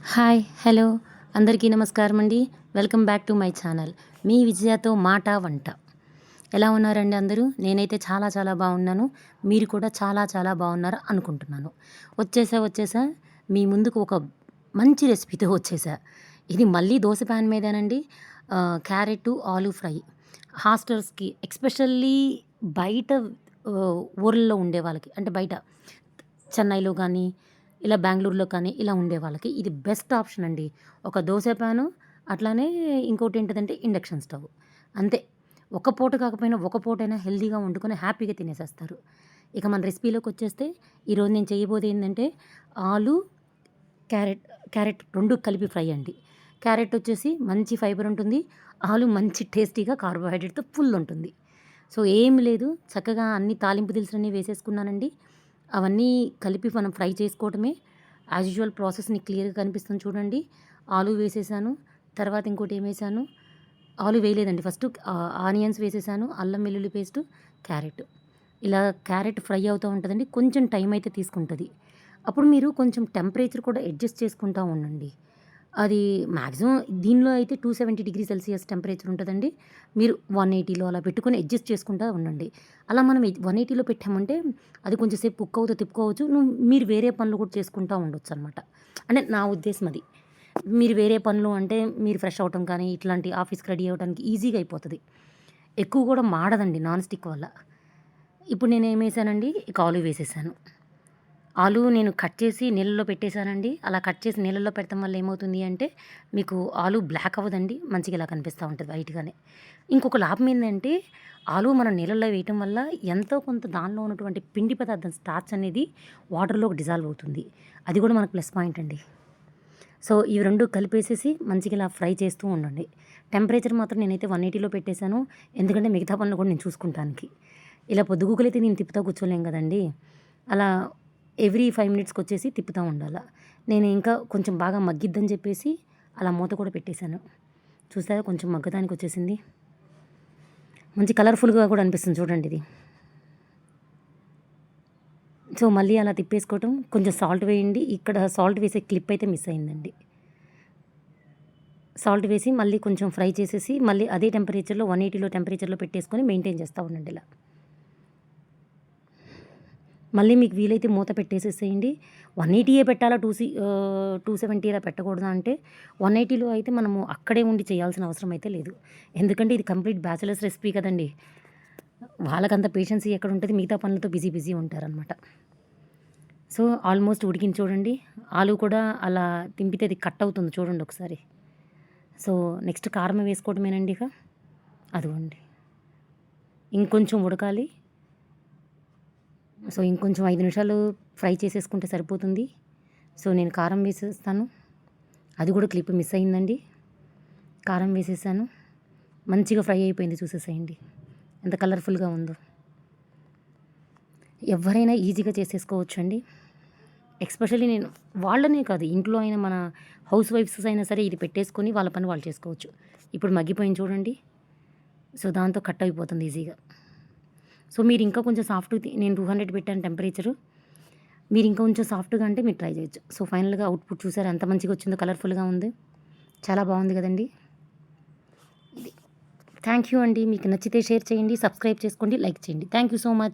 Hi hello అందరికీ నమస్కారం అండి. Welcome back to my channel మీ విజయతో మాట వంట. ఎలా ఉన్నారండి అందరూ? నేనైతే చాలా చాలా బాగున్నాను. మీరు కూడా చాలా చాలా బాగున్నారు అనుకుంటున్నాను. వచ్చేసా మీ ముందుకు ఒక మంచి రెసిపీతో వచ్చేసా. ఇది మళ్ళీ దోశ ప్యాన్ మీదేనండి. క్యారెట్ ఆలు ఫ్రై హాస్టల్స్కి ఎక్స్పెషల్లీ బయట ఊర్లలో ఉండే వాళ్ళకి, అంటే బయట చెన్నైలో కానీ ఇలా బెంగళూరులో కానీ ఇలా ఉండే వాళ్ళకి ఇది బెస్ట్ ఆప్షన్ అండి. ఒక దోస ప్యాను, అట్లానే ఇంకోటి ఏంటిదంటే ఇండక్షన్ స్టవ్. అంతే. ఒక పూట కాకపోయినా ఒక పూటైనా హెల్తీగా వండుకొని హ్యాపీగా తినేసేస్తారు. ఇక మన రెసిపీలోకి వచ్చేస్తే ఈరోజు నేను చేయబోయేది ఏంటంటే ఆలు క్యారెట్ క్యారెట్ 2 కలిపి ఫ్రై అండి. క్యారెట్ వచ్చేసి మంచి ఫైబర్ ఉంటుంది. ఆలు మంచి టేస్టీగా కార్బోహైడ్రేట్‌తో ఫుల్ ఉంటుంది. సో ఏమి లేదు, చక్కగా అన్ని తాలింపు దినుసులన్నీ వేసేసుకున్నానండి. అవన్నీ కలిపి మనం ఫ్రై చేసుకోవటమే. యాజ్ యూజువల్ ప్రాసెస్ నీకు క్లియర్‌గా కనిపిస్తుంది చూడండి. ఆలు వేసేసాను. తర్వాత ఇంకోటి ఏమేసాను, ఆలు వేయలేదండి. ఫస్ట్ ఆనియన్స్ వేసేసాను, అల్లం వెల్లుల్లి పేస్టు, క్యారెట్. ఇలా క్యారెట్ ఫ్రై అవుతూ ఉంటుందండి. కొంచెం టైం అయితే తీసుకుంటుంది. అప్పుడు మీరు కొంచెం టెంపరేచర్ కూడా అడ్జస్ట్ చేసుకుంటూ ఉండండి. అది మ్యాక్సిమం దీనిలో అయితే 270 డిగ్రీ సెల్సియస్ టెంపరేచర్ ఉంటుందండి. మీరు 180లో అలా పెట్టుకొని అడ్జస్ట్ చేసుకుంటూ ఉండండి. అలా మనం 180లో పెట్టామంటే అది కొంచెం సేపు కుక్ అవుతూ తిప్పుకోవచ్చు. మీరు వేరే పనులు కూడా చేసుకుంటూ ఉండొచ్చు అనమాట. అంటే నా ఉద్దేశం అది. మీరు వేరే పనులు అంటే మీరు ఫ్రెష్ అవ్వటం కానీ ఇట్లాంటి ఆఫీస్కి రెడీ అవ్వడానికి ఈజీగా అయిపోతుంది. ఎక్కువ కూడా మాడదండి నాన్ స్టిక్ వల్ల. ఇప్పుడు నేను ఏమేసానండి, ఇక ఆలు వేసేసాను. ఆలు నేను కట్ చేసి నీళ్ళలో పెట్టేశానండి. అలా కట్ చేసి నీళ్ళలో పెట్టడం వల్ల ఏమవుతుంది అంటే మీకు ఆలు బ్లాక్ అవ్వదండి. మంచిగా ఇలా కనిపిస్తూ ఉంటుంది వైట్‌గానే. ఇంకొక లాభం ఏందంటే ఆలు మనం నీళ్ళలో వేయటం వల్ల ఎంతో కొంత దానిలో ఉన్నటువంటి పిండి పదార్థం స్టార్చ్ అనేది వాటర్‌లోకి డిజాల్వ్ అవుతుంది. అది కూడా మనకు ప్లస్ పాయింట్ అండి. సో ఇవి 2 కలిపేసేసి మంచిగా ఇలా ఫ్రై చేస్తూ ఉండండి. టెంపరేచర్ మాత్రం నేనైతే 180లో పెట్టేశాను. ఎందుకంటే మిగతా పనులు కూడా నేను చూసుకుంటానికి. ఇలా పొద్దుగూకులైతే నేను తిప్పుతా కూర్చోలేం కదండీ. అలా ఎవ్రీ 5 మినిట్స్‌కి వచ్చేసి తిప్పుతూ ఉండాల. నేను ఇంకా కొంచెం బాగా మగ్గిద్దని చెప్పేసి అలా మూత కూడా పెట్టేశాను. చూసారా కొంచెం మగ్గడానికి వచ్చేసింది. మంచి కలర్‌ఫుల్‌గా కూడా అనిపిస్తుంది చూడండి ఇది. సో మళ్ళీ అలా తిప్పేసుకోవటం, కొంచెం సాల్ట్ వేయండి. ఇక్కడ సాల్ట్ వేసే క్లిప్ అయితే మిస్ అయిందండి. సాల్ట్ వేసి మళ్ళీ కొంచెం ఫ్రై చేసేసి మళ్ళీ అదే టెంపరేచర్‌లో 180లో టెంపరేచర్‌లో పెట్టేసుకొని మెయింటైన్ చేస్తూ ఉండండి ఇలా. మళ్ళీ మీకు వీలైతే మూత పెట్టేసేసేయండి. 180 పెట్టాలా 270 ఇలా పెట్టకూడదా అంటే 180లో అయితే మనము అక్కడే ఉండి చేయాల్సిన అవసరం అయితే లేదు. ఎందుకంటే ఇది కంప్లీట్ బ్యాచిలర్స్ రెసిపీ కదండీ. వాళ్ళకంత పేషెన్సీ ఎక్కడుంటది, మిగతా పనులతో బిజీ ఉంటారనమాట. సో ఆల్మోస్ట్ ఉడికింది చూడండి. ఆలు కూడా అలా తింపితే అది కట్ అవుతుంది చూడండి ఒకసారి. సో నెక్స్ట్ కారం వేసుకోవడమేనండి ఇక. అదిగోండి. ఇంకొంచెం ఉడకాలి. సో ఇంకొంచెం 5 నిమిషాలు ఫ్రై చేసేసుకుంటే సరిపోతుంది. సో నేను కారం వేసేస్తాను. అది కూడా క్లిప్ మిస్ అయిందండి. కారం వేసేసాను. మంచిగా ఫ్రై అయిపోయింది చూసేసేయండి. ఎంత కలర్ఫుల్‌గా ఉందో. ఎవ్వరైనా ఈజీగా చేసేసుకోవచ్చండి. ఎస్పెషల్లీ నేను వాళ్ళనే కాదు, ఇంట్లో అయినా మన హౌస్ వైఫ్స్ అయినా సరే ఇది పెట్టేసుకొని వాళ్ళ పని వాళ్ళు చేసుకోవచ్చు. ఇప్పుడు మగ్గిపోయింది చూడండి. సో దాంతో కట్ అయిపోతుంది ఈజీగా. సో మీరు ఇంకా కొంచెం నేను 200 పెట్టాను టెంపరేచరు. మీరు ఇంకా కొంచెం సాఫ్ట్‌గా అంటే మీరు ట్రై చేయొచ్చు. సో ఫైనల్‌గా అవుట్‌పుట్ చూసారా ఎంత మంచిగా వచ్చిందో, కలర్‌ఫుల్‌గా ఉంది. చాలా బాగుంది కదండీ. ఇది. థ్యాంక్ యూ అండి. మీకు నచ్చితే షేర్ చేయండి, సబ్స్క్రైబ్ చేసుకోండి, లైక్ చేయండి. Thank you so much.